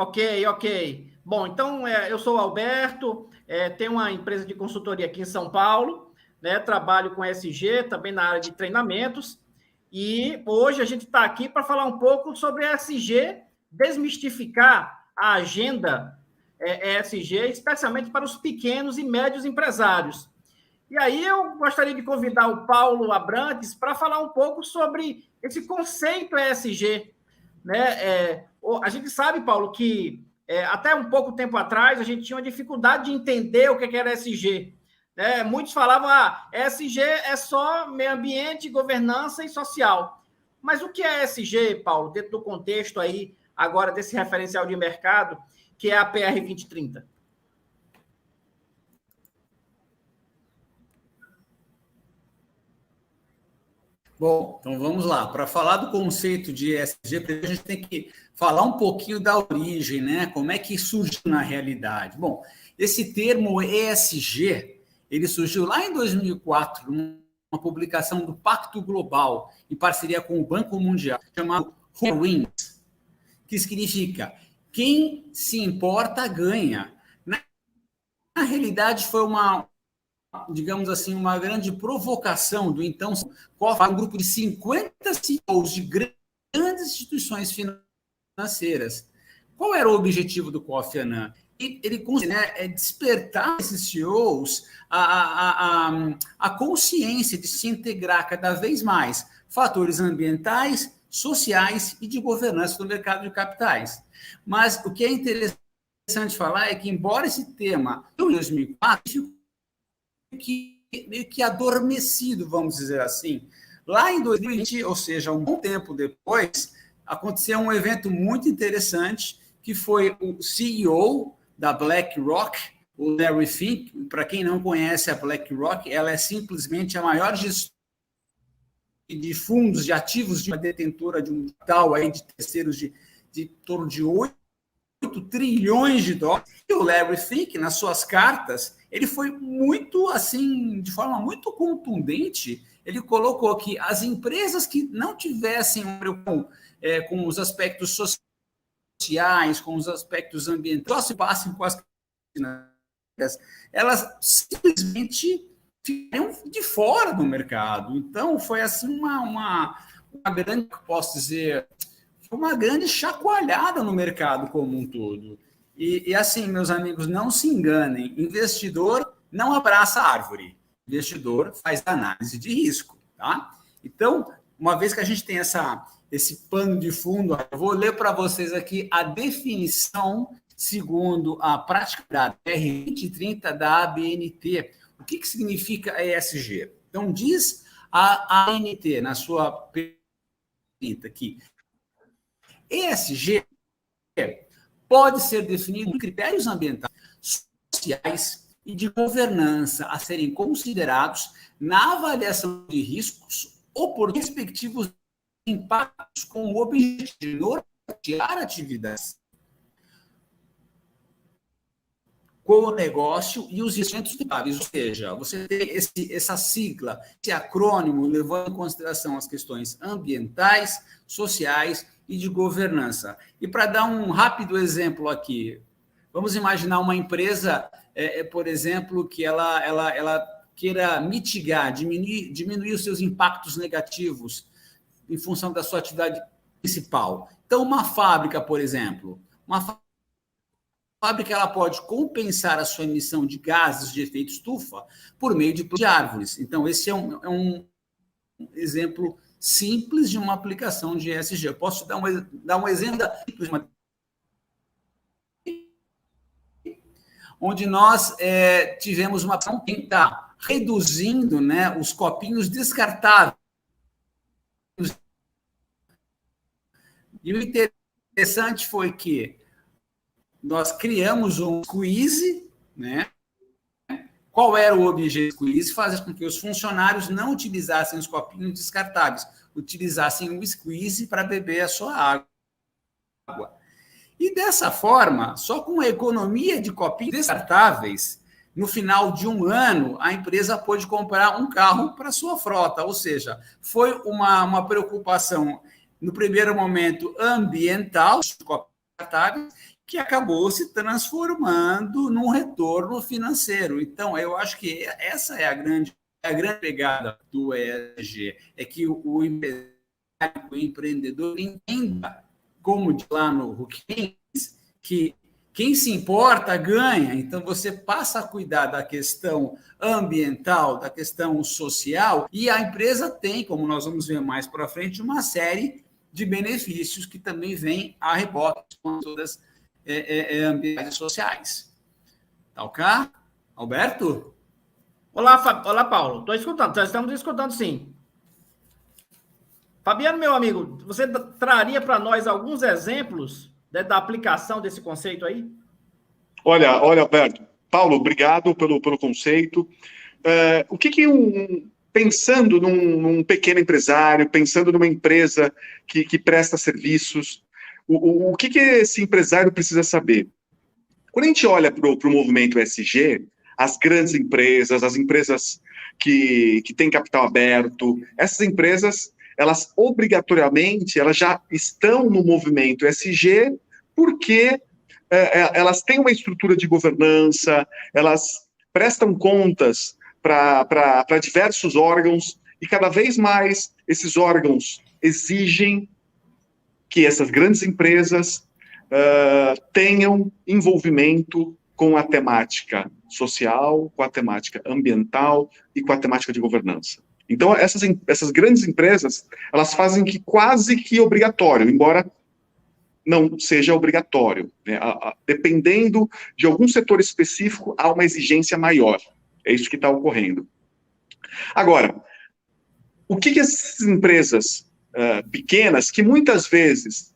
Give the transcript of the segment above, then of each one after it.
Ok, ok. Bom, então eu sou o Alberto, tenho uma empresa de consultoria aqui em São Paulo, né? Trabalho com ESG, também na área de treinamentos, e hoje a gente está aqui para falar um pouco sobre ESG, desmistificar a agenda ESG, especialmente para os pequenos e médios empresários. E aí eu gostaria de convidar o Paulo Abrantes para falar um pouco sobre esse conceito ESG, né? A gente sabe, Paulo, que até um pouco tempo atrás a gente tinha uma dificuldade de entender o que era ESG. Né? Muitos falavam, ESG é só meio ambiente, governança e social. Mas o que é ESG, Paulo, dentro do contexto aí, agora desse referencial de mercado, que é a PR 2030? Bom, então vamos lá. Para falar do conceito de ESG, a gente tem que falar um pouquinho da origem, né? Como é que surgiu na realidade? Bom, esse termo ESG, ele surgiu lá em 2004, numa publicação do Pacto Global, em parceria com o Banco Mundial, chamado Wins, que significa quem se importa ganha. Na realidade, foi digamos assim, uma grande provocação do então um grupo de 50 CEOs de grandes instituições financeiras. Qual era o objetivo do Kofi Annan? Ele conseguia despertar esses CEOs a consciência de se integrar cada vez mais fatores ambientais, sociais e de governança do mercado de capitais. Mas o que é interessante falar é que, embora esse tema, em 2004, meio que adormecido, vamos dizer assim. Lá em 2020, ou seja, um bom tempo depois, aconteceu um evento muito interessante, que foi o CEO da BlackRock, o Larry Fink. Para quem não conhece a BlackRock, ela é simplesmente a maior gestora de fundos, de ativos, de uma detentora de um capital aí de terceiros de torno de 8 trilhões de dólares. E o Larry Fink, nas suas cartas, ele foi muito, assim, de forma muito contundente, ele colocou que as empresas que não tivessem com os aspectos sociais, com os aspectos ambientais, só se passem com as elas simplesmente ficariam de fora do mercado. Então, foi assim uma grande, posso dizer, uma grande chacoalhada no mercado como um todo. E assim, meus amigos, não se enganem, investidor não abraça árvore, investidor faz análise de risco, tá? Então, uma vez que a gente tem esse pano de fundo, eu vou ler para vocês aqui a definição segundo a prática da PR 2030 da ABNT. O que significa ESG? Então, diz a ABNT na sua pergunta aqui, ESG pode ser definido por critérios ambientais, sociais e de governança a serem considerados na avaliação de riscos ou por respectivos impactos com o objetivo de nortear atividades com o negócio e os instrumentos contábeis. Ou seja, você tem essa sigla, esse acrônimo, levando em consideração as questões ambientais, sociais e de governança. E para dar um rápido exemplo aqui, vamos imaginar uma empresa, por exemplo, que ela queira mitigar, diminuir os seus impactos negativos em função da sua atividade principal. Então, uma fábrica, por exemplo, fábrica ela pode compensar a sua emissão de gases de efeito estufa por meio de árvores. Então, esse é um exemplo simples de uma aplicação de ESG. Eu posso dar um exemplo simples, onde nós tivemos uma ação que está reduzindo, né, os copinhos descartáveis. E o interessante foi que nós criamos um squeeze, né? Qual era o objetivo do squeeze? Fazer com que os funcionários não utilizassem os copinhos descartáveis, utilizassem o squeeze para beber a sua água. E dessa forma, só com a economia de copinhos descartáveis, no final de um ano, a empresa pôde comprar um carro para sua frota. Ou seja, foi uma preocupação, no primeiro momento, ambiental, descartáveis, que acabou se transformando num retorno financeiro. Então, eu acho que essa é a grande pegada do ESG, é que o empresário, o empreendedor entenda, como diz lá no Keynes, que quem se importa ganha. Então, você passa a cuidar da questão ambiental, da questão social, e a empresa tem, como nós vamos ver mais para frente, uma série de benefícios que também vêm a rebote com todas ambientais sociais. Tá ok? Alberto? Olá, Paulo. Estou escutando, estamos escutando sim. Fabiano, meu amigo, você traria para nós alguns exemplos da aplicação desse conceito aí? Olha, Alberto. Paulo, obrigado pelo conceito. O que pensando num pequeno empresário, pensando numa empresa que presta serviços, o que esse empresário precisa saber? Quando a gente olha para o movimento ESG, as grandes empresas, as empresas que têm capital aberto, essas empresas, elas obrigatoriamente, elas já estão no movimento ESG porque elas têm uma estrutura de governança, elas prestam contas para diversos órgãos, e cada vez mais esses órgãos exigem que essas grandes empresas tenham envolvimento com a temática social, com a temática ambiental e com a temática de governança. Então, essas grandes empresas, elas fazem que quase que obrigatório, embora não seja obrigatório, né? Dependendo de algum setor específico, há uma exigência maior. É isso que está ocorrendo. Agora, o que essas empresas pequenas, que muitas vezes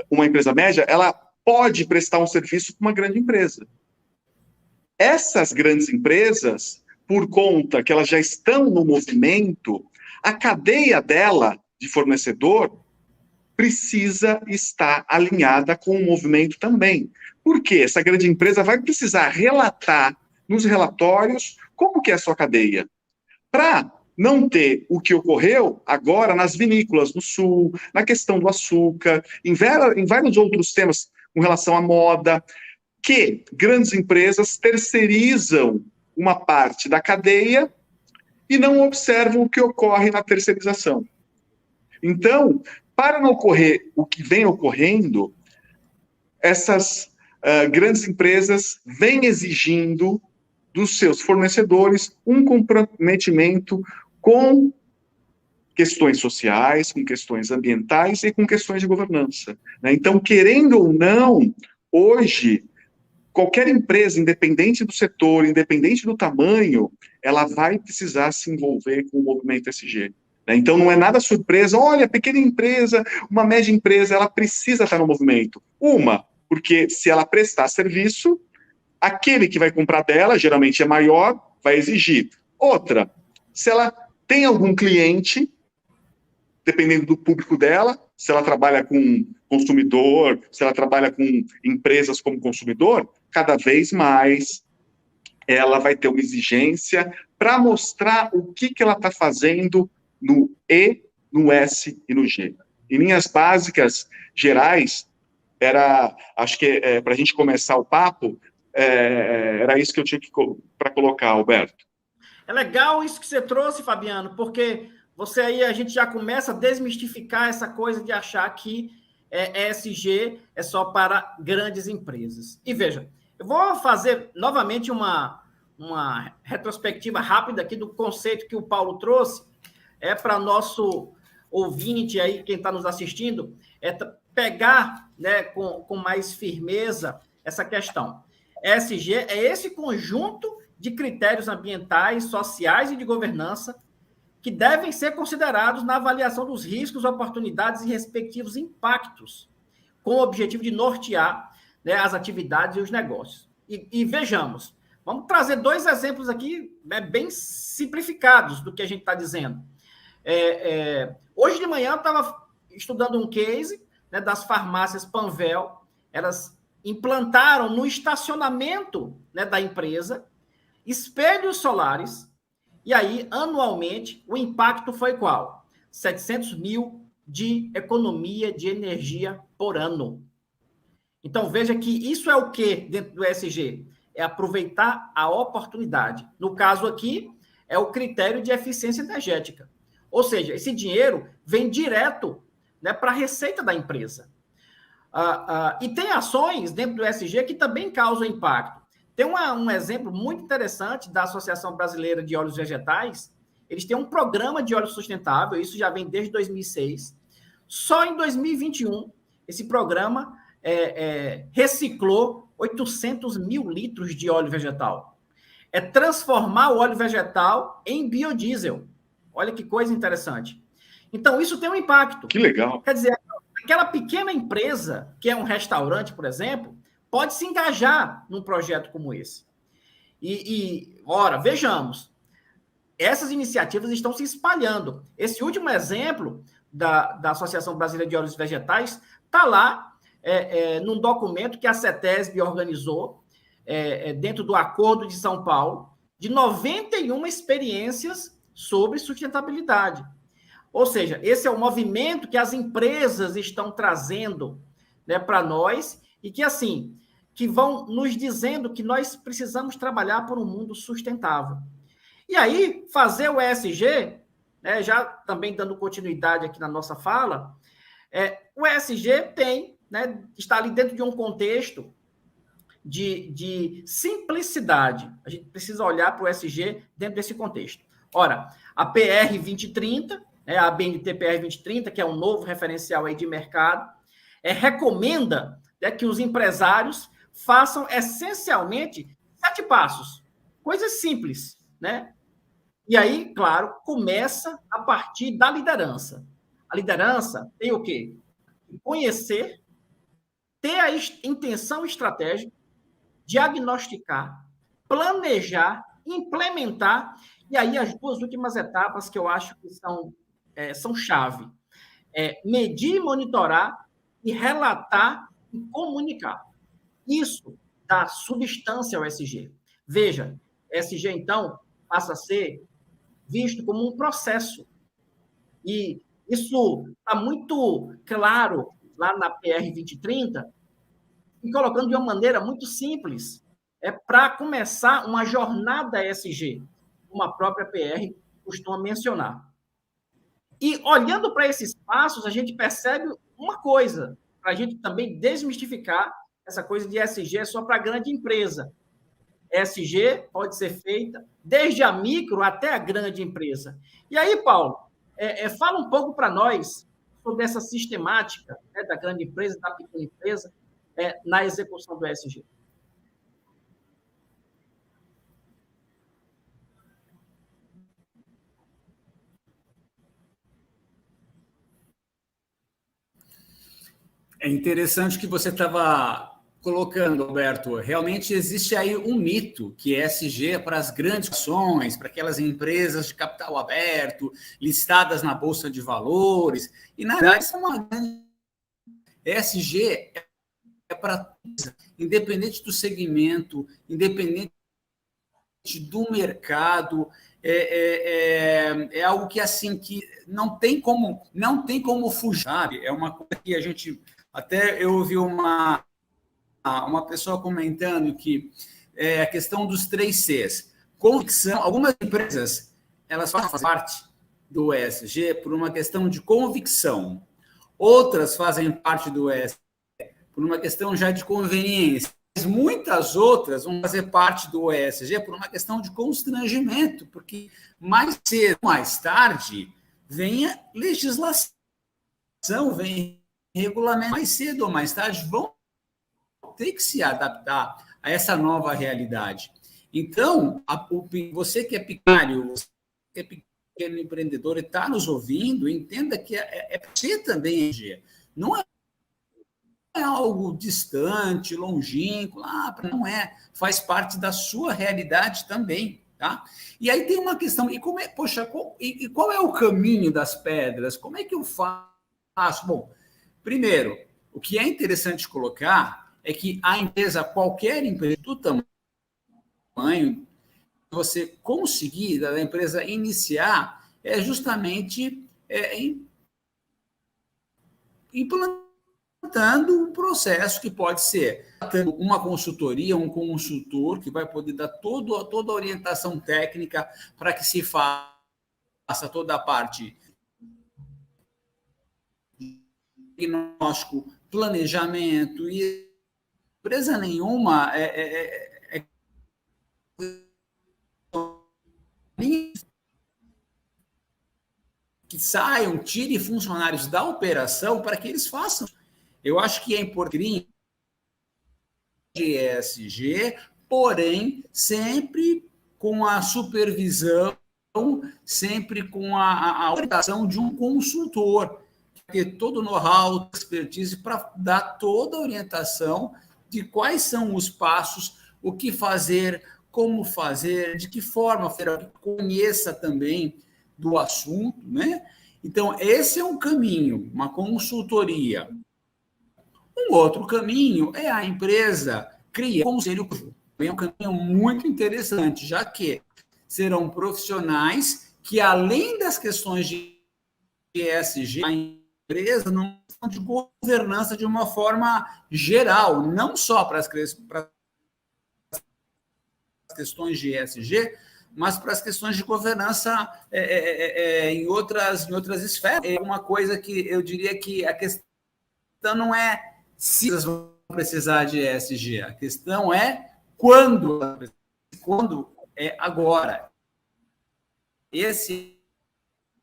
uma empresa média, ela pode prestar um serviço para uma grande empresa. Essas grandes empresas, por conta que elas já estão no movimento, a cadeia dela de fornecedor precisa estar alinhada com o movimento também. Porque essa grande empresa vai precisar relatar nos relatórios como que é a sua cadeia. Para não ter o que ocorreu agora nas vinícolas no sul, na questão do açúcar, em vários outros temas com relação à moda, que grandes empresas terceirizam uma parte da cadeia e não observam o que ocorre na terceirização. Então, para não ocorrer o que vem ocorrendo, essas grandes empresas vêm exigindo dos seus fornecedores um comprometimento com questões sociais, com questões ambientais e com questões de governança, né? Então, querendo ou não, hoje, qualquer empresa, independente do setor, independente do tamanho, ela vai precisar se envolver com o movimento ESG. Né? Então, não é nada surpresa, olha, pequena empresa, uma média empresa, ela precisa estar no movimento. Porque se ela prestar serviço, aquele que vai comprar dela, geralmente é maior, vai exigir. Outra, se ela tem algum cliente, dependendo do público dela, se ela trabalha com consumidor, se ela trabalha com empresas como consumidor, cada vez mais ela vai ter uma exigência para mostrar o que ela está fazendo no E, no S e no G. Em linhas básicas, gerais, acho que para a gente começar o papo, era isso que eu tinha para colocar, Alberto. É legal isso que você trouxe, Fabiano, porque você aí, a gente já começa a desmistificar essa coisa de achar que ESG é só para grandes empresas. E veja, eu vou fazer novamente uma retrospectiva rápida aqui do conceito que o Paulo trouxe, para nosso ouvinte aí, quem está nos assistindo, pegar, né, com mais firmeza essa questão. ESG é esse conjunto de critérios ambientais, sociais e de governança que devem ser considerados na avaliação dos riscos, oportunidades e respectivos impactos, com o objetivo de nortear, né, as atividades e os negócios. E vejamos, vamos trazer 2 exemplos aqui, né, bem simplificados do que a gente está dizendo. Hoje de manhã eu estava estudando um case, né, das farmácias Panvel. Elas implantaram no estacionamento, né, da empresa espelhos solares, e aí, anualmente, o impacto foi qual? 700 mil de economia de energia por ano. Então, veja que isso é o que dentro do ESG? É aproveitar a oportunidade. No caso aqui, é o critério de eficiência energética. Ou seja, esse dinheiro vem direto, né, para a receita da empresa. E tem ações dentro do ESG que também causam impacto. Tem um exemplo muito interessante da Associação Brasileira de Óleos Vegetais. Eles têm um programa de óleo sustentável, isso já vem desde 2006. Só em 2021, esse programa reciclou 800 mil litros de óleo vegetal. É transformar o óleo vegetal em biodiesel. Olha que coisa interessante. Então, isso tem um impacto. Que legal. Quer dizer, aquela pequena empresa, que é um restaurante, por exemplo, pode se engajar num projeto como esse. Ora, vejamos, essas iniciativas estão se espalhando. Esse último exemplo da Associação Brasileira de Óleos Vegetais está lá num documento que a CETESB organizou dentro do Acordo de São Paulo, de 91 experiências sobre sustentabilidade. Ou seja, esse é o movimento que as empresas estão trazendo, né, para nós e que, assim, que vão nos dizendo que nós precisamos trabalhar por um mundo sustentável. E aí, fazer o ESG, né, já também dando continuidade aqui na nossa fala, o ESG está ali dentro de um contexto de simplicidade. A gente precisa olhar para o ESG dentro desse contexto. Ora, a PR 2030, a ABNT PR 2030, que é um novo referencial aí de mercado, recomenda, né, que os empresários façam essencialmente 7 passos, coisas simples, né? E aí, claro, começa a partir da liderança. A liderança tem o quê? Conhecer, ter a intenção estratégica, diagnosticar, planejar, implementar, e aí as 2 últimas etapas que eu acho que são chave. Medir, monitorar e relatar e comunicar. Isso dá substância ao ESG. Veja, ESG, então, passa a ser visto como um processo. E isso está muito claro lá na PR 2030, e colocando de uma maneira muito simples, para começar uma jornada ESG, como a própria PR costuma mencionar. E olhando para esses passos, a gente percebe uma coisa, para a gente também desmistificar essa coisa de ESG só para grande empresa. ESG pode ser feita desde a micro até a grande empresa. E aí, Paulo, fala um pouco para nós sobre essa sistemática, né, da grande empresa, da pequena empresa, na execução do ESG. É interessante que você estava colocando, Alberto. Realmente existe aí um mito que ESG é para as grandes ações, para aquelas empresas de capital aberto, listadas na Bolsa de Valores. E, na verdade, isso é uma grande... ESG é para, independente do segmento, independente do mercado, é algo que, assim, que não tem como fugir, sabe? É uma coisa que a gente... Até eu ouvi uma pessoa comentando que a questão dos 3 Cs. Convicção. Algumas empresas, elas fazem parte do ESG por uma questão de convicção. Outras fazem parte do ESG por uma questão já de conveniência. Mas muitas outras vão fazer parte do ESG por uma questão de constrangimento, porque mais cedo ou mais tarde vem a legislação, vem regulamento, mais cedo ou mais tarde vão ter que se adaptar a essa nova realidade. Então, você que é pequeno, você que é pequeno empreendedor e está nos ouvindo, entenda que você também não é algo distante, longínquo, não é, faz parte da sua realidade também, tá? E aí tem uma questão, qual é o caminho das pedras? Como é que eu faço? Bom, primeiro, o que é interessante colocar é que a empresa, qualquer empresa do tamanho, você conseguir, da empresa iniciar, justamente implantar montando um processo que pode ser uma consultoria, um consultor que vai poder dar toda a orientação técnica para que se faça toda a parte de diagnóstico, planejamento, e empresa nenhuma que saiam, tirem funcionários da operação para que eles façam. Eu acho que é importante de ESG, porém, sempre com a supervisão, sempre com a orientação de um consultor, que ter todo o know-how, expertise, para dar toda a orientação de quais são os passos, o que fazer, como fazer, de que forma fazer, conheça também do assunto, né? Então, esse é um caminho, uma consultoria. Um outro caminho é a empresa criar um conselho. É um caminho muito interessante, já que serão profissionais que, além das questões de ESG, a empresa não de governança de uma forma geral, não só para as questões de ESG, mas para as questões de governança em outras esferas. É uma coisa que eu diria que a questão não é se elas vão precisar de ESG, a questão é quando é agora. Esse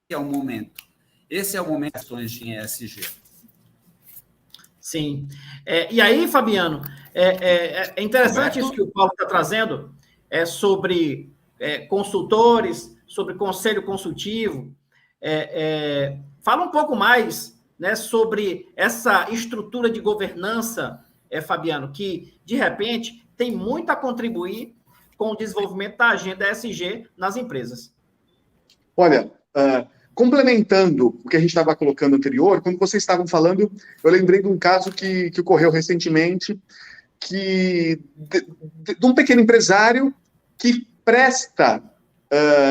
é o momento. Esse é o momento das questões de ESG. Sim. E aí, Fabiano, é interessante isso que o Paulo está trazendo, sobre consultores, sobre conselho consultivo. Fala um pouco mais, né, sobre essa estrutura de governança, Fabiano, que, de repente, tem muito a contribuir com o desenvolvimento da agenda ESG nas empresas. Olha, complementando o que a gente estava colocando anterior, quando vocês estavam falando, eu lembrei de um caso que ocorreu recentemente, de um pequeno empresário que presta,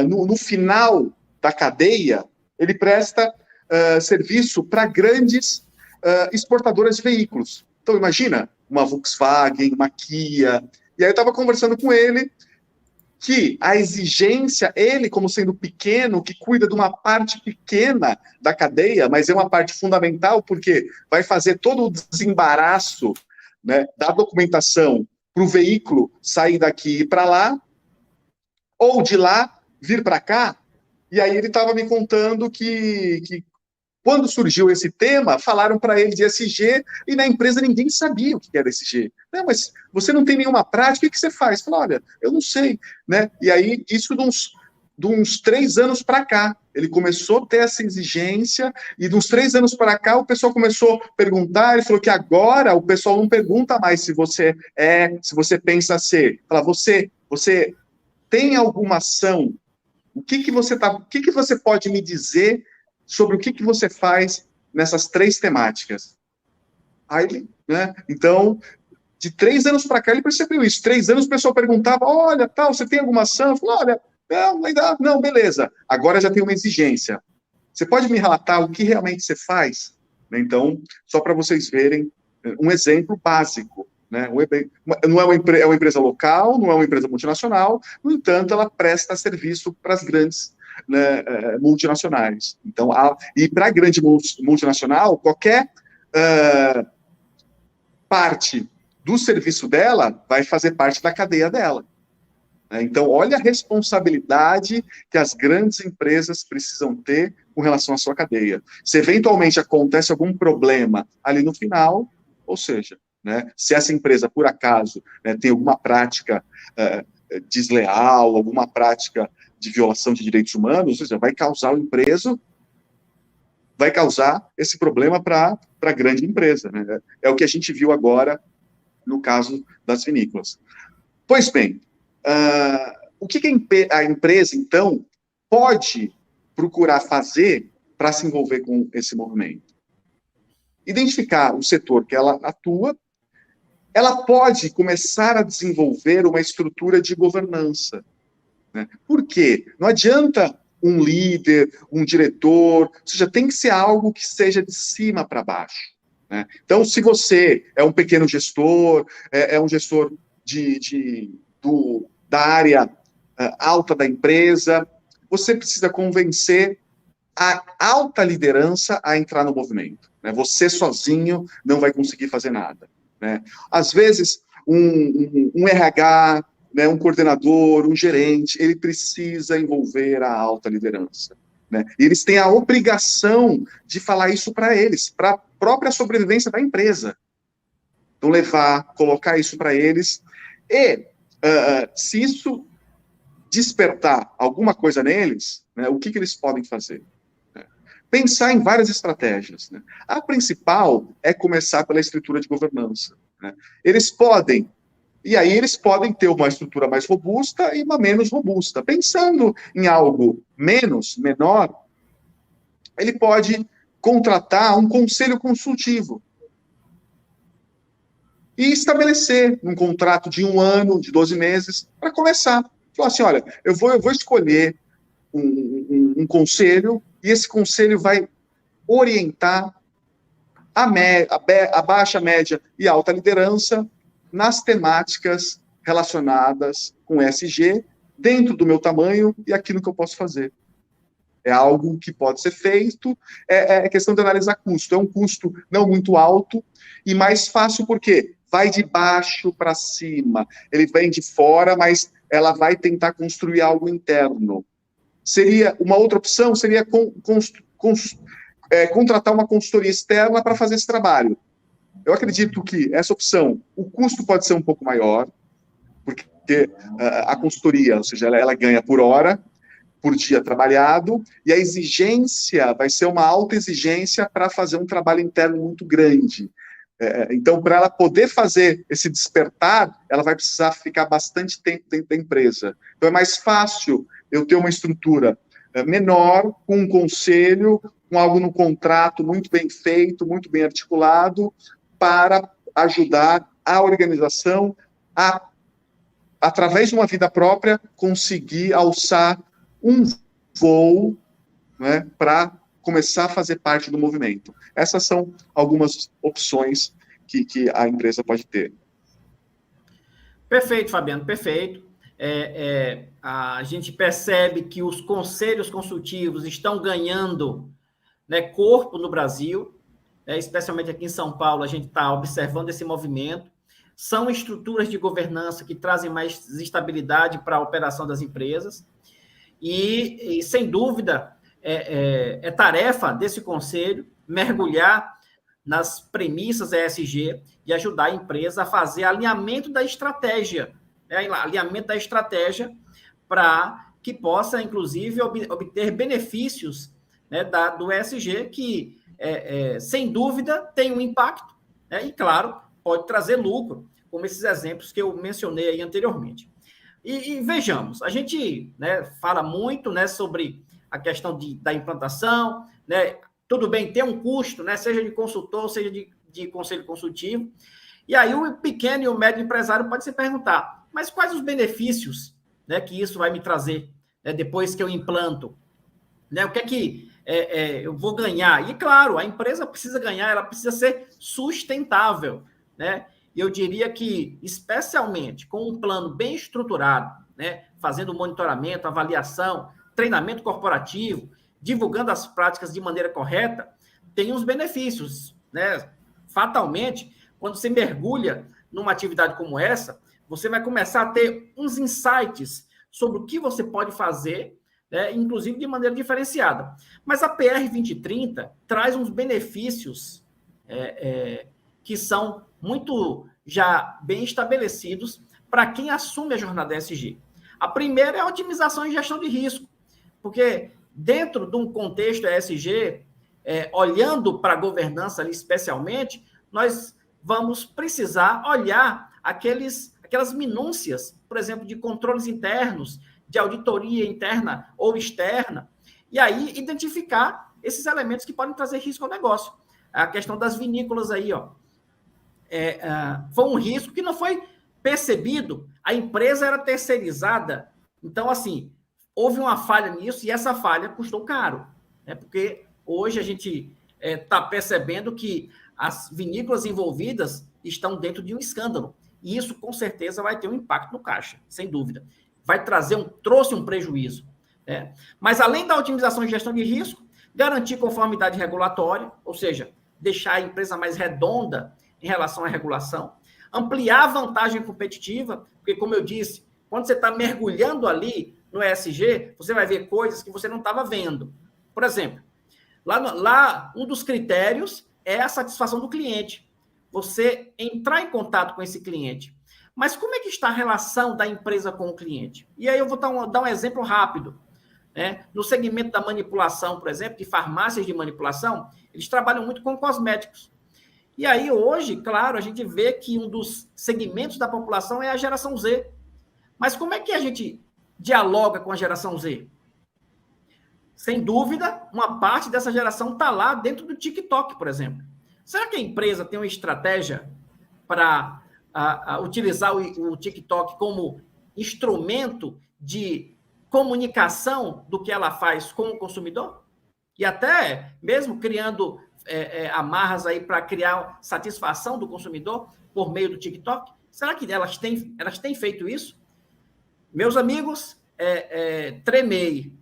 no final da cadeia, ele presta serviço para grandes exportadoras de veículos. Então, imagina, uma Volkswagen, uma Kia. E aí eu estava conversando com ele que a exigência, ele como sendo pequeno, que cuida de uma parte pequena da cadeia, mas é uma parte fundamental, porque vai fazer todo o desembaraço, né, da documentação para o veículo sair daqui e ir para lá, ou de lá vir para cá. E aí ele estava me contando que quando surgiu esse tema, falaram para ele de ESG e na empresa ninguém sabia o que era ESG. Não, mas você não tem nenhuma prática, o que você faz? Falou, olha, eu não sei, né? E aí, isso de uns 3 anos para cá, ele começou a ter essa exigência e de uns 3 anos para cá o pessoal começou a perguntar, ele falou que agora o pessoal não pergunta mais se você pensa ser. Fala, você tem alguma ação? O que você pode me dizer sobre o que você faz nessas 3 temáticas? Aí, né? Então, de 3 anos para cá, ele percebeu isso. 3 anos o pessoal perguntava, olha, tal, você tem alguma ação? Eu falei, olha, não, beleza. Agora já tem uma exigência. Você pode me relatar o que realmente você faz? Então, só para vocês verem um exemplo básico. Né? Não é uma empresa local, não é uma empresa multinacional, no entanto, ela presta serviço para as grandes, né, multinacionais. Então, e para a grande multinacional, qualquer parte do serviço dela vai fazer parte da cadeia dela. Né? Então, olha a responsabilidade que as grandes empresas precisam ter com relação à sua cadeia. Se eventualmente acontece algum problema ali no final, ou seja, né, se essa empresa, por acaso, né, tem alguma prática desleal, alguma prática de violação de direitos humanos, ou seja, vai causar esse problema para a grande empresa. Né? É o que a gente viu agora no caso das vinícolas. Pois bem, o que a empresa, então, pode procurar fazer para se envolver com esse movimento? Identificar o setor que ela atua. Ela pode começar a desenvolver uma estrutura de governança. Né? Por quê? Não adianta um líder, um diretor, ou seja, tem que ser algo que seja de cima para baixo. né? Então, se você é um pequeno gestor, é um gestor da área alta da empresa, você precisa convencer a alta liderança a entrar no movimento, né? Você sozinho não vai conseguir fazer nada, né? Às vezes, um RH, né, um coordenador, um gerente, ele precisa envolver a alta liderança, né? E eles têm a obrigação de falar isso para eles, para a própria sobrevivência da empresa. Então, colocar isso para eles. E se isso despertar alguma coisa neles, né, o que eles podem fazer? Pensar em várias estratégias, né? A principal é começar pela estrutura de governança, né? Eles podem ter uma estrutura mais robusta e uma menos robusta. Pensando em algo menor, ele pode contratar um conselho consultivo e estabelecer um contrato de 1 ano, de 12 meses, para começar. Falar assim, olha, eu vou escolher um conselho, e esse conselho vai orientar a baixa, média e alta liderança nas temáticas relacionadas com ESG, dentro do meu tamanho e aquilo que eu posso fazer. É algo que pode ser feito, é questão de analisar custo. É um custo não muito alto e mais fácil porque vai de baixo para cima. Ele vem de fora, mas ela vai tentar construir algo interno. Uma outra opção seria contratar uma consultoria externa para fazer esse trabalho. Eu acredito que essa opção, o custo pode ser um pouco maior, porque a consultoria, ou seja, ela ganha por hora, por dia trabalhado, e a exigência vai ser uma alta exigência para fazer um trabalho interno muito grande. Então, para ela poder fazer esse despertar, ela vai precisar ficar bastante tempo dentro da empresa. Então, é mais fácil eu ter uma estrutura menor, com um conselho, com algo no contrato muito bem feito, muito bem articulado, para ajudar a organização a, através de uma vida própria, conseguir alçar um voo, né, para começar a fazer parte do movimento. Essas são algumas opções que a empresa pode ter. Perfeito, Fabiano, perfeito. A gente percebe que os conselhos consultivos estão ganhando, né, corpo no Brasil, especialmente aqui em São Paulo, a gente está observando esse movimento. São estruturas de governança que trazem mais estabilidade para a operação das empresas e sem dúvida, é tarefa desse conselho mergulhar nas premissas ESG e ajudar a empresa a fazer alinhamento da estratégia, alinhamento da estratégia para que possa, inclusive, obter benefícios, né, do ESG, que, sem dúvida, tem um impacto, né, e, claro, pode trazer lucro, como esses exemplos que eu mencionei aí anteriormente. E vejamos, a gente, né, fala muito, né, sobre a questão da implantação, né, tudo bem, tem um custo, né, seja de consultor, seja de conselho consultivo, e aí o pequeno e o médio empresário pode se perguntar, mas quais os benefícios, né, que isso vai me trazer, né, depois que eu implanto? Né, o que é que eu vou ganhar? E, claro, a empresa precisa ganhar, ela precisa ser sustentável, né? E eu diria que, especialmente com um plano bem estruturado, né, fazendo monitoramento, avaliação, treinamento corporativo, divulgando as práticas de maneira correta, tem uns benefícios, né? Fatalmente, quando você mergulha numa atividade como essa, você vai começar a ter uns insights sobre o que você pode fazer, né, inclusive de maneira diferenciada. Mas a PR 2030 traz uns benefícios que são muito já bem estabelecidos para quem assume a jornada ESG. A primeira é a otimização e gestão de risco, porque dentro de um contexto ESG, olhando para a governança ali especialmente, nós vamos precisar olhar aquelas minúcias, por exemplo, de controles internos, de auditoria interna ou externa, e aí identificar esses elementos que podem trazer risco ao negócio. A questão das vinícolas aí, foi um risco que não foi percebido, a empresa era terceirizada, então, assim, houve uma falha nisso e essa falha custou caro, né? Porque hoje a gente está percebendo que as vinícolas envolvidas estão dentro de um escândalo. E isso, com certeza, vai ter um impacto no caixa, sem dúvida. Trouxe um prejuízo. Né? Mas, além da otimização e gestão de risco, garantir conformidade regulatória, ou seja, deixar a empresa mais redonda em relação à regulação, ampliar a vantagem competitiva, porque, como eu disse, quando você está mergulhando ali no ESG, você vai ver coisas que você não estava vendo. Por exemplo, lá um dos critérios é a satisfação do cliente. Você entrar em contato com esse cliente. Mas como é que está a relação da empresa com o cliente? E aí eu vou dar um exemplo rápido. Né? No segmento da manipulação, por exemplo, de farmácias de manipulação, eles trabalham muito com cosméticos. E aí hoje, claro, a gente vê que um dos segmentos da população é a geração Z. Mas como é que a gente dialoga com a geração Z? Sem dúvida, uma parte dessa geração está lá dentro do TikTok, por exemplo. Será que a empresa tem uma estratégia para utilizar o TikTok como instrumento de comunicação do que ela faz com o consumidor? E até mesmo criando amarras aí para criar satisfação do consumidor por meio do TikTok? Será que elas têm feito isso? Meus amigos, tremei.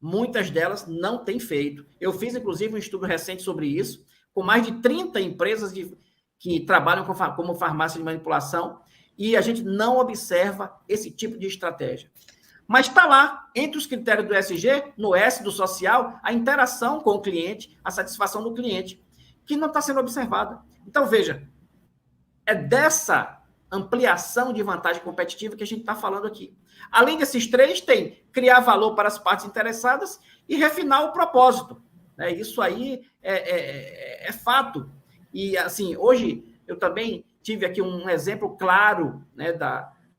Muitas delas não têm feito. Eu fiz, inclusive, um estudo recente sobre isso, com mais de 30 empresas que trabalham como farmácia de manipulação, e a gente não observa esse tipo de estratégia. Mas está lá, entre os critérios do ESG, no S do social, a interação com o cliente, a satisfação do cliente, que não está sendo observada. Então, veja, é dessa ampliação de vantagem competitiva que a gente está falando aqui. Além desses três, tem criar valor para as partes interessadas e refinar o propósito. Né? Isso aí é fato. E, assim, hoje eu também tive aqui um exemplo claro, né,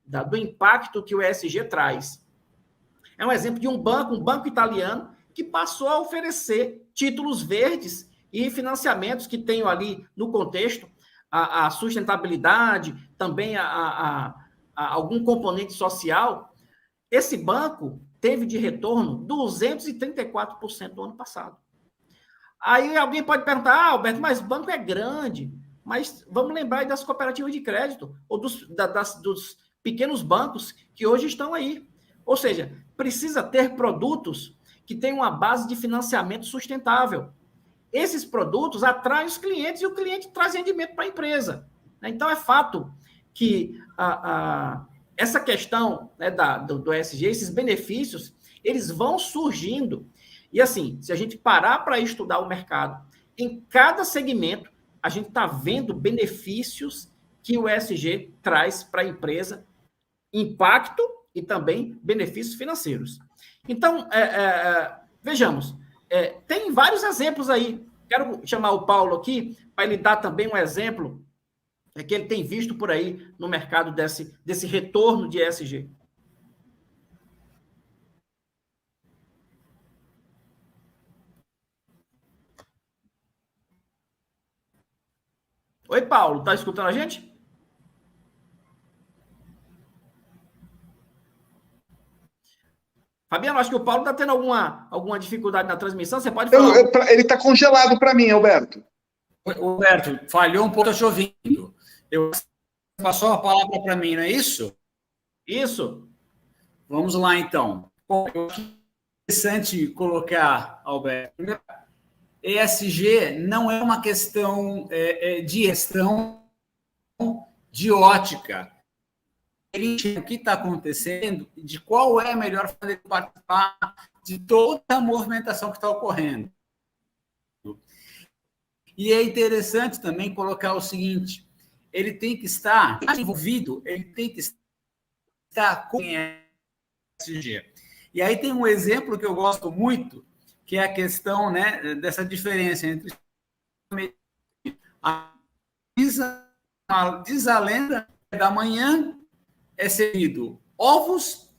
do impacto que o ESG traz. É um exemplo de um banco italiano, que passou a oferecer títulos verdes e financiamentos que tenham ali no contexto a sustentabilidade, também algum componente social. Esse banco teve de retorno 234% no ano passado. Aí alguém pode perguntar, Alberto, mas banco é grande. Mas vamos lembrar aí das cooperativas de crédito, ou dos pequenos bancos que hoje estão aí. Ou seja, precisa ter produtos que tenham uma base de financiamento sustentável. Esses produtos atraem os clientes e o cliente traz rendimento para a empresa. Então, é fato que essa questão, né, do ESG, esses benefícios, eles vão surgindo. E, assim, se a gente parar para estudar o mercado, em cada segmento, a gente está vendo benefícios que o ESG traz para a empresa, impacto e também benefícios financeiros. Então, vejamos, tem vários exemplos aí. Quero chamar o Paulo aqui para ele dar também um exemplo que ele tem visto por aí no mercado desse retorno de ESG. Oi, Paulo, está escutando a gente? Fabiano, acho que o Paulo está tendo alguma dificuldade na transmissão. Você pode falar? Ele está congelado para mim, Alberto. Alberto, falhou um pouco, está chovendo. Passou a palavra para mim, não é isso? Isso. Vamos lá, então. Bom, eu acho interessante colocar, Alberto, ESG não é uma questão de gestão de ótica. O que está acontecendo e de qual é a melhor forma de participar de toda a movimentação que está ocorrendo. E é interessante também colocar o seguinte, ele tem que estar envolvido, ele tem que estar com ESG. E aí tem um exemplo que eu gosto muito, que é a questão, né, dessa diferença entre diz a lenda da manhã é servido ovos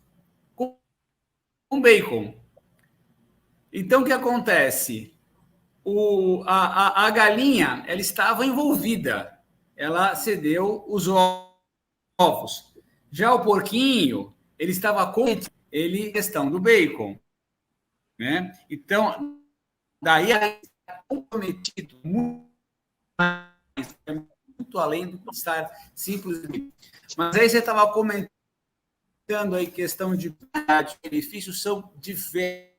com bacon. Então, o que acontece? A galinha, ela estava envolvida, ela cedeu os ovos. Já o porquinho, ele estava com questão do bacon, né? Então, daí é comprometido muito muito além do que estar simples. Mas aí você estava comentando aí questão de benefícios são diversos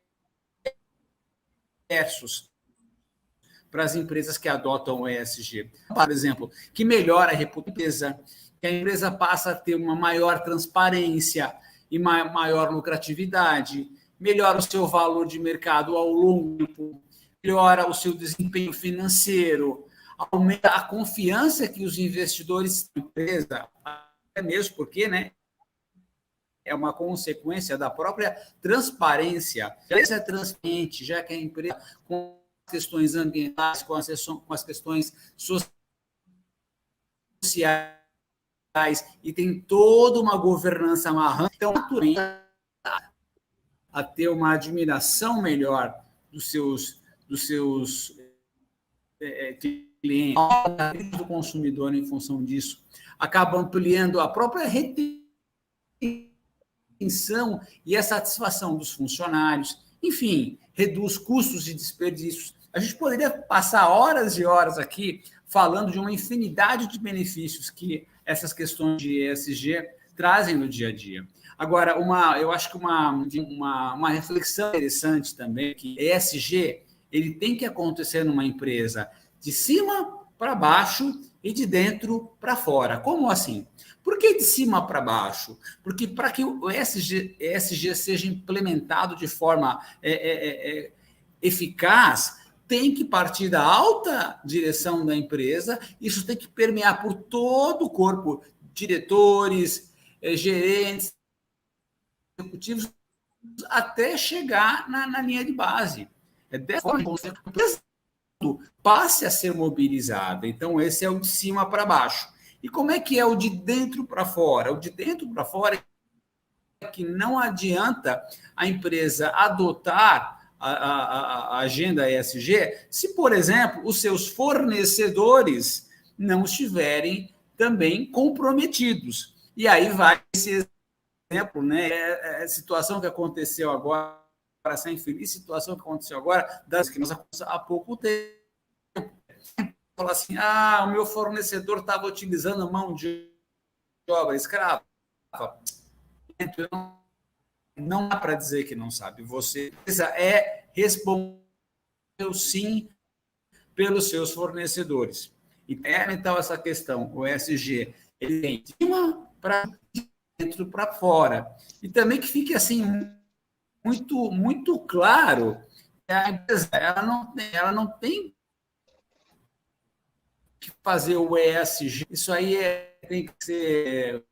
para as empresas que adotam o ESG. Por exemplo, que melhora a reputação, que a empresa passa a ter uma maior transparência e maior lucratividade, melhora o seu valor de mercado ao longo do tempo, melhora o seu desempenho financeiro, aumenta a confiança que os investidores têm na empresa, até mesmo porque, né, é uma consequência da própria transparência. Já que é transparente, já que a empresa com as questões ambientais, com as questões sociais, e tem toda uma governança amarrante, então, a ter uma admiração melhor dos seus clientes, do consumidor em função disso, acaba ampliando a própria retenção e a satisfação dos funcionários, enfim, reduz custos e desperdícios. A gente poderia passar horas e horas aqui falando de uma infinidade de benefícios que essas questões de ESG trazem no dia a dia. Agora, eu acho que uma reflexão interessante também, que ESG ele tem que acontecer numa empresa de cima para baixo e de dentro para fora. Como assim? Por que de cima para baixo? Porque para que o ESG seja implementado de forma eficaz, tem que partir da alta direção da empresa, isso tem que permear por todo o corpo, diretores, gerentes, executivos, até chegar na linha de base. É dessa forma que passe a ser mobilizada. Então, esse é o de cima para baixo. E como é que é o de dentro para fora? O de dentro para fora é que não adianta a empresa adotar a agenda ESG se, por exemplo, os seus fornecedores não estiverem também comprometidos. E aí vai esse exemplo, né? A situação que aconteceu agora, essa infeliz situação que aconteceu agora, das que nós aconteceu há pouco tempo. Falar assim, o meu fornecedor estava utilizando mão de obra escrava. Não dá para dizer que não sabe. Você é responsável, sim, pelos seus fornecedores. Então, essa questão, o ESG, ele tem de cima para dentro para fora. E também que fique assim muito, muito claro que a empresa ela não tem que fazer o ESG. Isso aí tem que ser,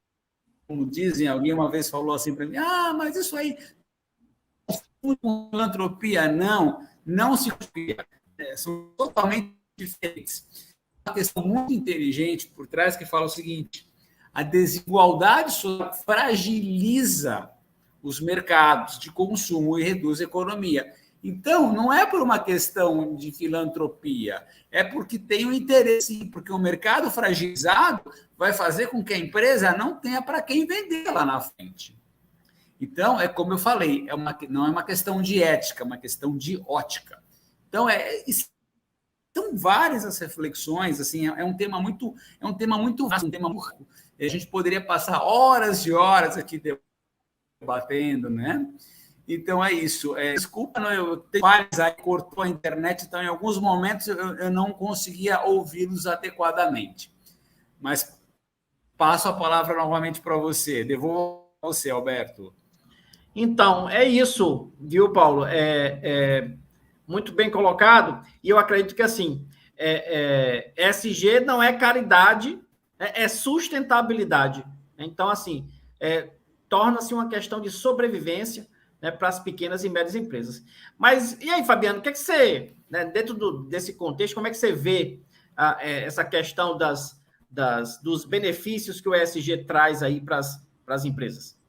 como dizem, alguém uma vez falou assim para mim, mas isso aí com filantropia, não se copia. São totalmente diferentes. Uma questão muito inteligente por trás que fala o seguinte: a desigualdade social fragiliza os mercados de consumo e reduz a economia. Então, não é por uma questão de filantropia, é porque tem um interesse, porque o mercado fragilizado vai fazer com que a empresa não tenha para quem vender lá na frente. Então, é como eu falei, não é uma questão de ética, é uma questão de ótica. Então, são várias as reflexões, assim, é um tema muito vasto, um tema muito, a gente poderia passar horas e horas aqui debatendo, né? Então é isso. Desculpa, eu tenho falhas aí, cortou a internet, então em alguns momentos eu não conseguia ouvi-los adequadamente. Mas passo a palavra novamente para você. Devolvo a você, Alberto. Então, é isso, viu, Paulo? Muito bem colocado. E eu acredito que, assim, ESG não é caridade, é sustentabilidade. Então, assim, torna-se uma questão de sobrevivência, né, para as pequenas e médias empresas. Mas, e aí, Fabiano, o que é que você, né, dentro desse contexto, como é que você vê essa questão dos benefícios que o ESG traz aí para as empresas?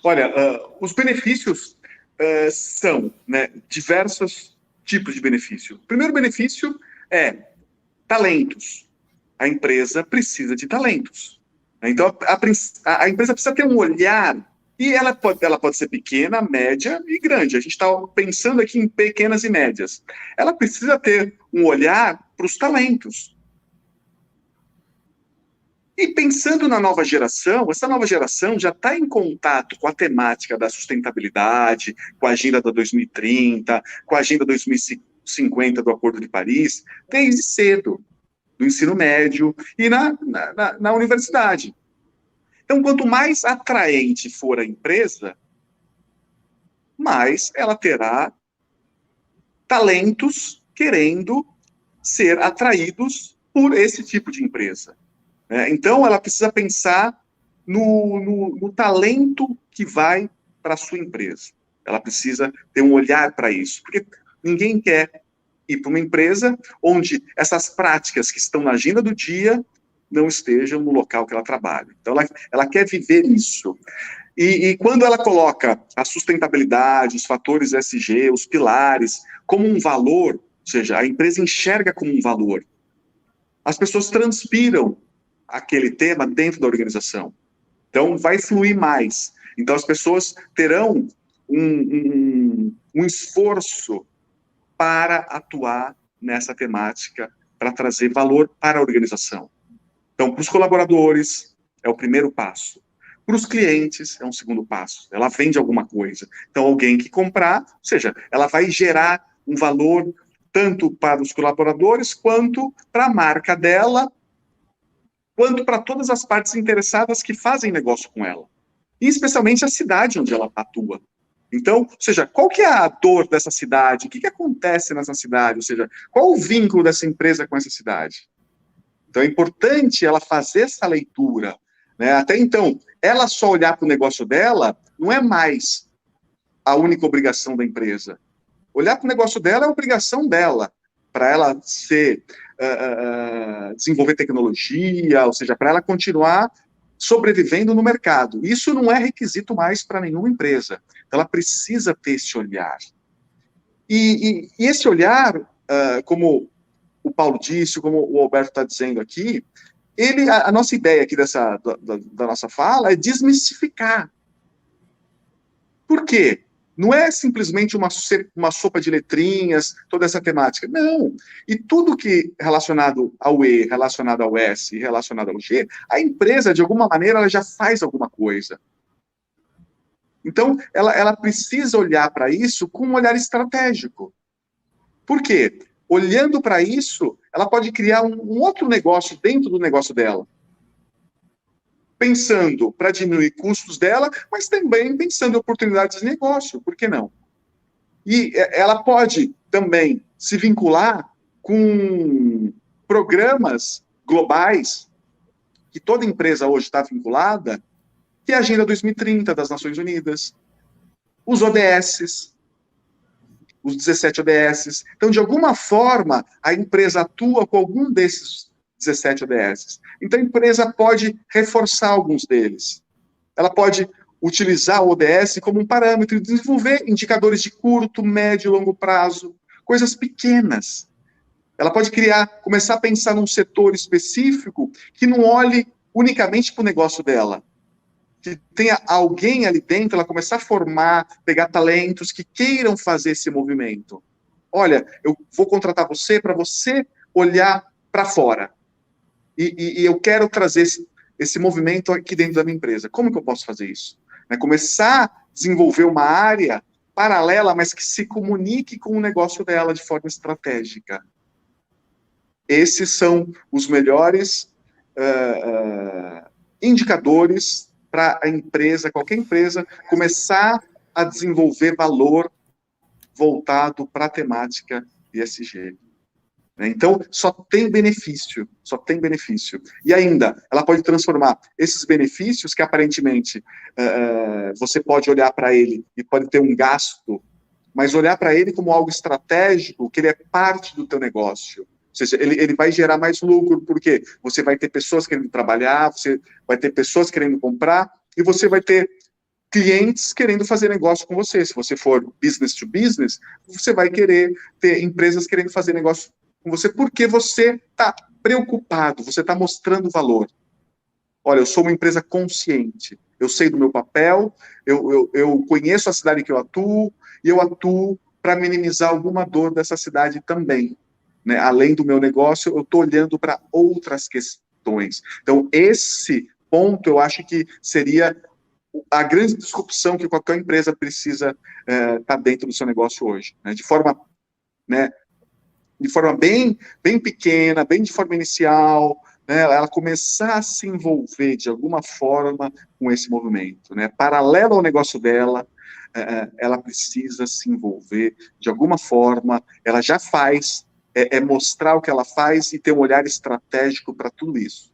Olha, os benefícios são, né, diversos tipos de benefício. O primeiro benefício é talentos. A empresa precisa de talentos. Então, a empresa precisa ter um olhar E ela pode ser pequena, média e grande. A gente está pensando aqui em pequenas e médias. Ela precisa ter um olhar para os talentos. E pensando na nova geração, essa nova geração já está em contato com a temática da sustentabilidade, com a agenda da 2030, com a agenda 2050 do Acordo de Paris, desde cedo, no ensino médio e na universidade. Então, quanto mais atraente for a empresa, mais ela terá talentos querendo ser atraídos por esse tipo de empresa. Então, ela precisa pensar no talento que vai para a sua empresa. Ela precisa ter um olhar para isso, porque ninguém quer ir para uma empresa onde essas práticas que estão na agenda do dia não estejam no local que ela trabalha. Então, ela quer viver isso. E quando ela coloca a sustentabilidade, os fatores ESG, os pilares, como um valor, ou seja, a empresa enxerga como um valor, as pessoas transpiram aquele tema dentro da organização. Então, vai fluir mais. Então, as pessoas terão um esforço para atuar nessa temática, para trazer valor para a organização. Então, para os colaboradores, é o primeiro passo. Para os clientes, é um segundo passo. Ela vende alguma coisa. Então, alguém que comprar, ou seja, ela vai gerar um valor tanto para os colaboradores, quanto para a marca dela, quanto para todas as partes interessadas que fazem negócio com ela. E especialmente a cidade onde ela atua. Então, ou seja, qual que é a dor dessa cidade? O que acontece nessa cidade? Ou seja, qual o vínculo dessa empresa com essa cidade? Então, é importante ela fazer essa leitura. Né? Até então, ela só olhar para o negócio dela não é mais a única obrigação da empresa. Olhar para o negócio dela é a obrigação dela, para ela desenvolver tecnologia, ou seja, para ela continuar sobrevivendo no mercado. Isso não é requisito mais para nenhuma empresa. Então, ela precisa ter esse olhar. E esse olhar, como o Paulo disse, como o Alberto está dizendo aqui, a nossa ideia aqui da nossa fala é desmistificar. Por quê? Não é simplesmente uma sopa de letrinhas, toda essa temática. Não. E tudo que relacionado ao E, relacionado ao S, relacionado ao G, a empresa, de alguma maneira, ela já faz alguma coisa. Então, ela precisa olhar para isso com um olhar estratégico. Por quê? Olhando para isso, ela pode criar um outro negócio dentro do negócio dela. Pensando para diminuir custos dela, mas também pensando em oportunidades de negócio, por que não? E ela pode também se vincular com programas globais, que toda empresa hoje está vinculada, que é a Agenda 2030 das Nações Unidas, os ODS, os 17 ODS. Então, de alguma forma, a empresa atua com algum desses 17 ODS. Então, a empresa pode reforçar alguns deles. Ela pode utilizar o ODS como um parâmetro e desenvolver indicadores de curto, médio e longo prazo, coisas pequenas. Ela pode começar a pensar num setor específico que não olhe unicamente para o negócio dela, que tenha alguém ali dentro, ela começar a formar, pegar talentos que queiram fazer esse movimento. Olha, eu vou contratar você para você olhar para fora. E eu quero trazer esse movimento aqui dentro da minha empresa. Como que eu posso fazer isso? Começar a desenvolver uma área paralela, mas que se comunique com o negócio dela de forma estratégica. Esses são os melhores indicadores para a empresa, qualquer empresa, começar a desenvolver valor voltado para a temática ESG. Então, só tem benefício. E ainda, ela pode transformar esses benefícios, que aparentemente você pode olhar para ele e pode ter um gasto, mas olhar para ele como algo estratégico, que ele é parte do teu negócio. Ou seja, ele vai gerar mais lucro, porque você vai ter pessoas querendo trabalhar, você vai ter pessoas querendo comprar, e você vai ter clientes querendo fazer negócio com você. Se você for business to business, você vai querer ter empresas querendo fazer negócio com você, porque você está preocupado, você está mostrando valor. Olha, eu sou uma empresa consciente, Eu sei do meu papel, eu conheço a cidade que eu atuo, e eu atuo para minimizar alguma dor dessa cidade também. Né? Além do meu negócio, eu estou olhando para outras questões. Então, esse ponto eu acho que seria a grande disrupção que qualquer empresa precisa estar dentro do seu negócio hoje. Né? De forma bem, bem pequena, bem de forma inicial, né? Ela começar a se envolver de alguma forma com esse movimento. Né? Paralelo ao negócio dela, ela precisa se envolver de alguma forma, ela já faz, mostrar o que ela faz e ter um olhar estratégico para tudo isso.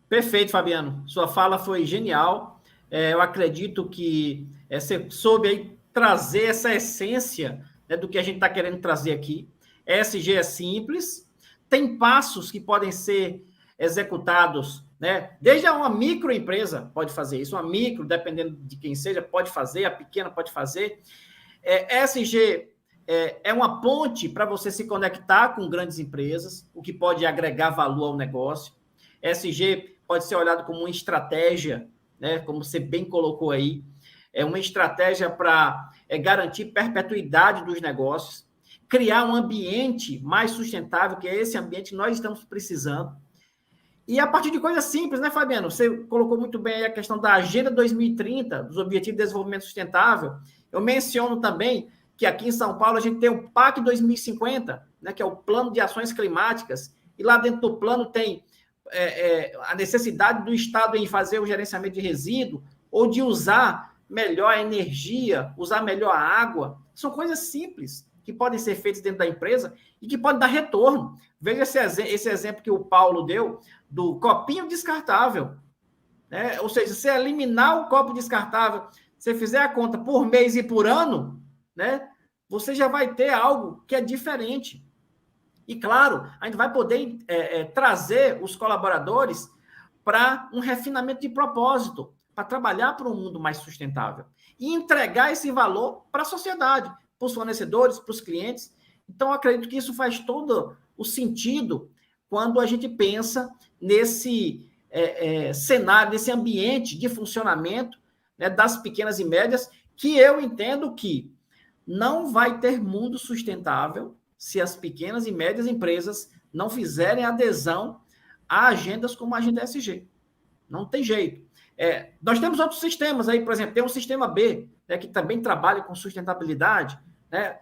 Perfeito, Fabiano. Sua fala foi genial. Eu acredito que você soube aí trazer essa essência, né, do que a gente está querendo trazer aqui. ESG é simples, tem passos que podem ser executados, né? Desde uma microempresa pode fazer isso, uma micro, dependendo de quem seja, pode fazer, a pequena pode fazer. ESG é uma ponte para você se conectar com grandes empresas, o que pode agregar valor ao negócio. ESG pode ser olhado como uma estratégia, né, como você bem colocou aí, é uma estratégia para garantir perpetuidade dos negócios, criar um ambiente mais sustentável, que é esse ambiente que nós estamos precisando. E a partir de coisas simples, né, Fabiano? Você colocou muito bem aí a questão da Agenda 2030, dos Objetivos de Desenvolvimento Sustentável. Eu menciono também que aqui em São Paulo a gente tem o PAC 2050, né, que é o Plano de Ações Climáticas, e lá dentro do plano tem a necessidade do Estado em fazer o gerenciamento de resíduo ou de usar melhor a energia, usar melhor a água. São coisas simples que podem ser feitas dentro da empresa e que podem dar retorno. Veja esse exemplo que o Paulo deu do copinho descartável. Né? Ou seja, se eliminar o copo descartável, se fizer a conta por mês e por ano, né, você já vai ter algo que é diferente. E, claro, a gente vai poder trazer os colaboradores para um refinamento de propósito, para trabalhar para um mundo mais sustentável e entregar esse valor para a sociedade, para os fornecedores, para os clientes. Então, eu acredito que isso faz todo o sentido quando a gente pensa nesse cenário, nesse ambiente de funcionamento, né, das pequenas e médias, que eu entendo que não vai ter mundo sustentável se as pequenas e médias empresas não fizerem adesão a agendas como a Agenda ESG. Não tem jeito. Nós temos outros sistemas aí, por exemplo, tem o Sistema B, né, que também trabalha com sustentabilidade. Né?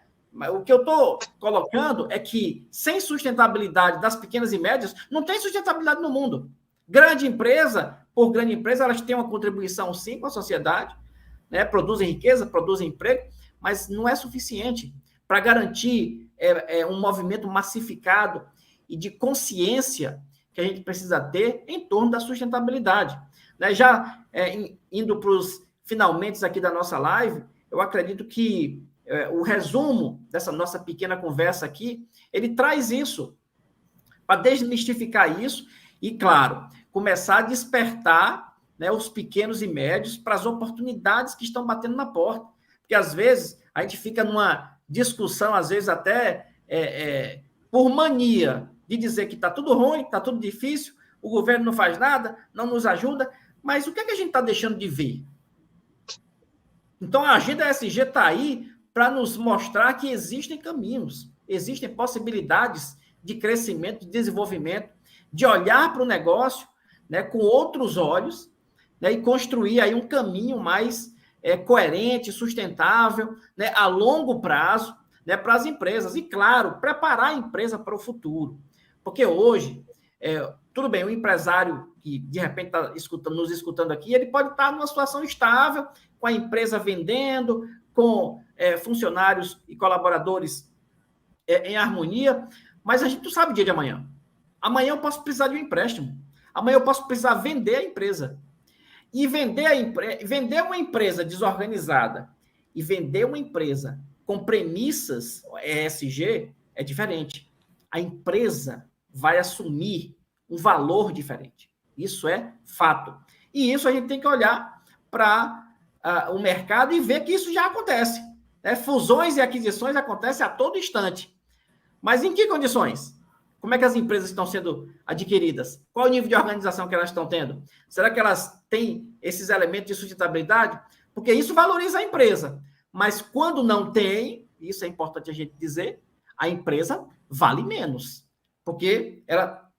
O que eu estou colocando é que sem sustentabilidade das pequenas e médias, não tem sustentabilidade no mundo. Grande empresa, por grande empresa, elas têm uma contribuição, sim, com a sociedade, né? Produzem riqueza, produzem emprego, mas não é suficiente para garantir um movimento massificado e de consciência que a gente precisa ter em torno da sustentabilidade. Né? Já indo para os finalmente aqui da nossa live, eu acredito que o resumo dessa nossa pequena conversa aqui, ele traz isso, para desmistificar isso e, claro, começar a despertar, né, os pequenos e médios para as oportunidades que estão batendo na porta. Porque, às vezes, a gente fica numa discussão, às vezes até por mania de dizer que está tudo ruim, está tudo difícil, o governo não faz nada, não nos ajuda, mas o que é que a gente está deixando de ver? Então, a Agenda ESG está aí para nos mostrar que existem caminhos, existem possibilidades de crescimento, de desenvolvimento, de olhar para o negócio, né, com outros olhos, né, e construir aí um caminho mais coerente, sustentável, né, a longo prazo, né, para as empresas. E, claro, preparar a empresa para o futuro. Porque hoje, tudo bem, o empresário que, de repente, está nos escutando aqui, ele pode estar numa situação estável, com a empresa vendendo, com funcionários e colaboradores em harmonia, mas a gente não sabe o dia de amanhã. Amanhã eu posso precisar de um empréstimo. Amanhã eu posso precisar vender a empresa. E vender uma empresa desorganizada e vender uma empresa com premissas ESG é diferente. A empresa vai assumir um valor diferente. Isso é fato. E isso a gente tem que olhar para o mercado e ver que isso já acontece. Né? Fusões e aquisições acontecem a todo instante. Mas em que condições? Como é que as empresas estão sendo adquiridas? Qual o nível de organização que elas estão tendo? Será que elas têm esses elementos de sustentabilidade? Porque isso valoriza a empresa. Mas quando não tem, isso é importante a gente dizer, a empresa vale menos. Porque ela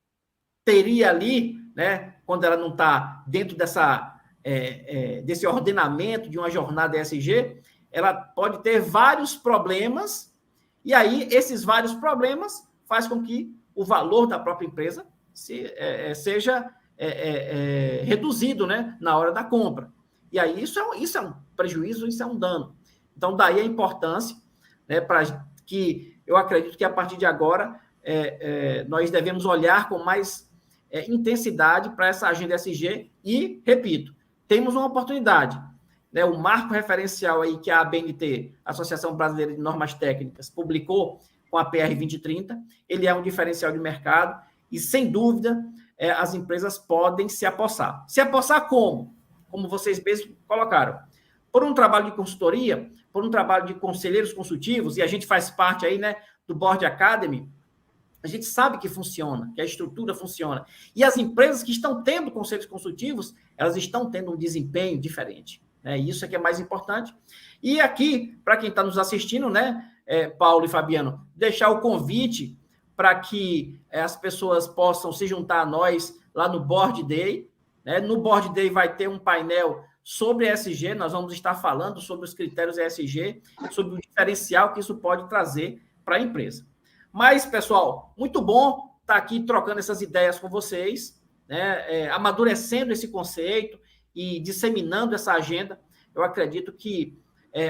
teria ali, né, quando ela não está dentro desse ordenamento de uma jornada ESG, ela pode ter vários problemas, e aí esses vários problemas faz com que o valor da própria empresa seja reduzido, né, na hora da compra. E aí isso é um prejuízo, isso é um dano. Então, daí a importância, né, para que eu acredito que a partir de agora nós devemos olhar com mais intensidade para essa agenda ESG e, repito, temos uma oportunidade. Né, o marco referencial aí que a ABNT, Associação Brasileira de Normas Técnicas, publicou com a PR 2030, ele é um diferencial de mercado e, sem dúvida, as empresas podem se apossar. Se apossar como? Como vocês mesmos colocaram. Por um trabalho de consultoria, por um trabalho de conselheiros consultivos, e a gente faz parte aí, né, do Board Academy, a gente sabe que funciona, que a estrutura funciona. E as empresas que estão tendo conselhos consultivos, elas estão tendo um desempenho diferente. Né? Isso é que é mais importante. E aqui, para quem está nos assistindo, né, Paulo e Fabiano, deixar o convite para que as pessoas possam se juntar a nós lá no Board Day. Né? No Board Day vai ter um painel sobre ESG, nós vamos estar falando sobre os critérios ESG, sobre o diferencial que isso pode trazer para a empresa. Mas, pessoal, muito bom estar aqui trocando essas ideias com vocês, né? Amadurecendo esse conceito e disseminando essa agenda. Eu acredito que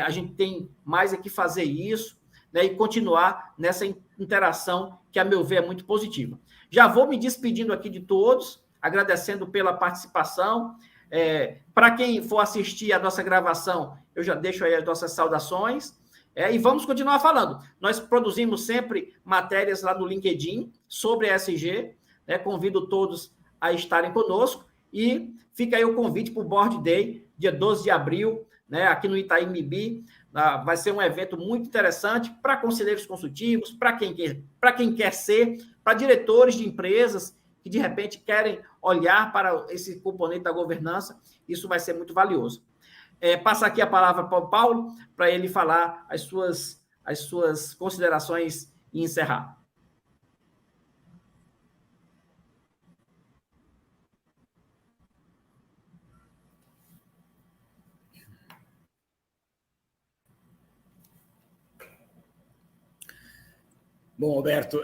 a gente tem mais que fazer isso, né? E continuar nessa interação que, a meu ver, é muito positiva. Já vou me despedindo aqui de todos, agradecendo pela participação. Para quem for assistir a nossa gravação, eu já deixo aí as nossas saudações. E vamos continuar falando. Nós produzimos sempre matérias lá no LinkedIn sobre ESG. Né? Convido todos a estarem conosco. E fica aí o convite para o Board Day, dia 12 de abril, né? Aqui no Itaim Bibi. Vai ser um evento muito interessante para conselheiros consultivos, para quem quer ser, para diretores de empresas que, de repente, querem olhar para esse componente da governança. Isso vai ser muito valioso. Passar aqui a palavra para o Paulo, para ele falar as suas considerações e encerrar. Bom, Alberto,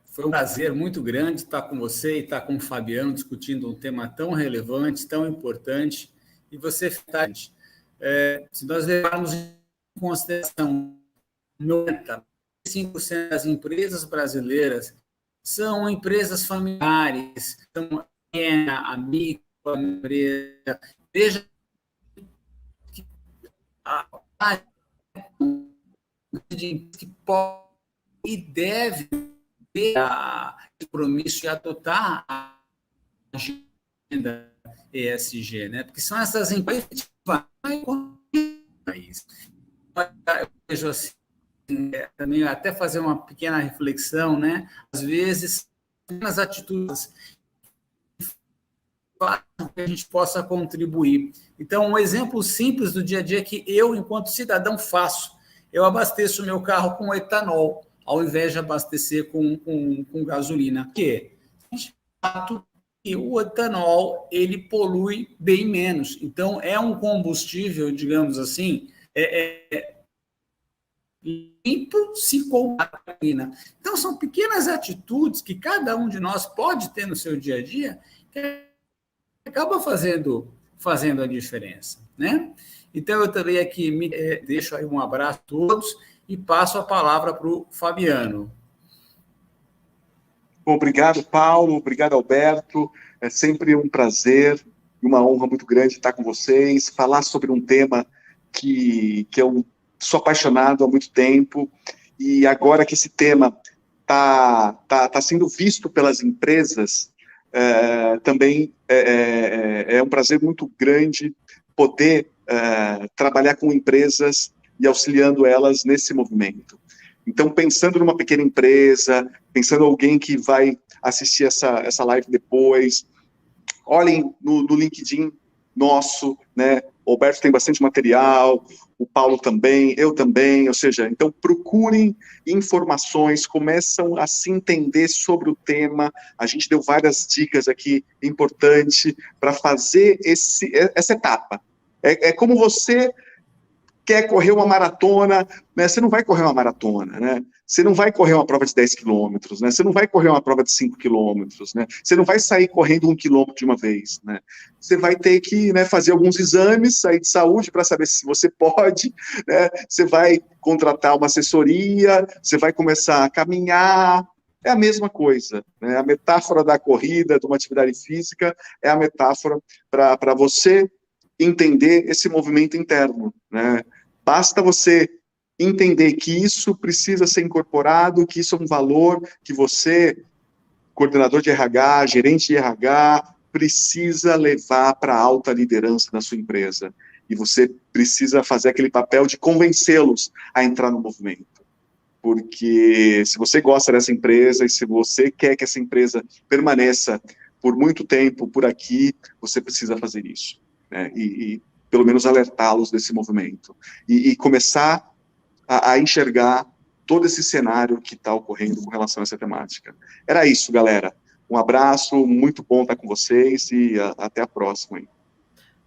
foi um prazer muito grande estar com você e estar com o Fabiano discutindo um tema tão relevante, tão importante. E você, se nós levarmos em consideração 95% das empresas brasileiras são empresas familiares, são a micro empresa. Veja que que pode e deve ter compromisso e adotar a agenda ESG, né? Porque são essas empresas que vão país. Eu vejo assim, também até fazer uma pequena reflexão, né? Às vezes, pequenas atitudes para que a gente possa contribuir. Então, um exemplo simples do dia a dia que eu, enquanto cidadão, faço. Eu abasteço o meu carro com etanol, ao invés de abastecer com gasolina. Por quê? De fato, o etanol, ele polui bem menos. Então, é um combustível, digamos assim, limpo se compara a gasolina. Então, são pequenas atitudes que cada um de nós pode ter no seu dia a dia que acaba fazendo a diferença, né? Então, eu também aqui deixo aí um abraço a todos e passo a palavra para o Fabiano. Obrigado, Paulo. Obrigado, Alberto. É sempre um prazer e uma honra muito grande estar com vocês, falar sobre um tema que eu sou apaixonado há muito tempo, e agora que esse tema tá sendo visto pelas empresas, também é um prazer muito grande poder trabalhar com empresas e auxiliando elas nesse movimento. Então, pensando numa pequena empresa, pensando em alguém que vai assistir essa live depois, olhem no LinkedIn nosso, né? O Alberto tem bastante material, o Paulo também, eu também, ou seja, então procurem informações, começam a se entender sobre o tema. A gente deu várias dicas aqui importantes para fazer essa etapa. É como você quer correr uma maratona, né? Você não vai correr uma maratona, né? Você não vai correr uma prova de 10 quilômetros, né? Você não vai correr uma prova de 5 quilômetros, né? Você não vai sair correndo 1 quilômetro de uma vez, né? Você vai ter que, né, fazer alguns exames aí de saúde para saber se você pode, né? Você vai contratar uma assessoria, você vai começar a caminhar. É a mesma coisa, né? A metáfora da corrida, de uma atividade física, é a metáfora para você entender esse movimento interno, né? Basta você entender que isso precisa ser incorporado, que isso é um valor que você, coordenador de RH, gerente de RH, precisa levar para a alta liderança da sua empresa. E você precisa fazer aquele papel de convencê-los a entrar no movimento. Porque se você gosta dessa empresa e se você quer que essa empresa permaneça por muito tempo por aqui, você precisa fazer isso, né? E pelo menos alertá-los desse movimento. E começar a enxergar todo esse cenário que está ocorrendo com relação a essa temática. Era isso, galera. Um abraço, muito bom estar com vocês e até a próxima. Aí.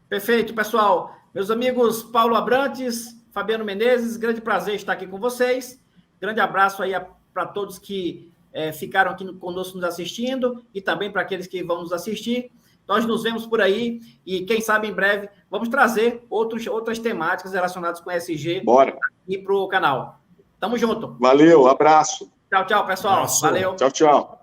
Perfeito, pessoal. Meus amigos Paulo Abrantes, Fabiano Menezes, grande prazer estar aqui com vocês. Grande abraço aí para todos que ficaram aqui conosco nos assistindo e também para aqueles que vão nos assistir. Nós nos vemos por aí e, quem sabe, em breve, vamos trazer outras temáticas relacionadas com ESG aqui para o canal. Tamo junto. Valeu, abraço. Tchau, tchau, pessoal. Abraço. Valeu. Tchau, tchau.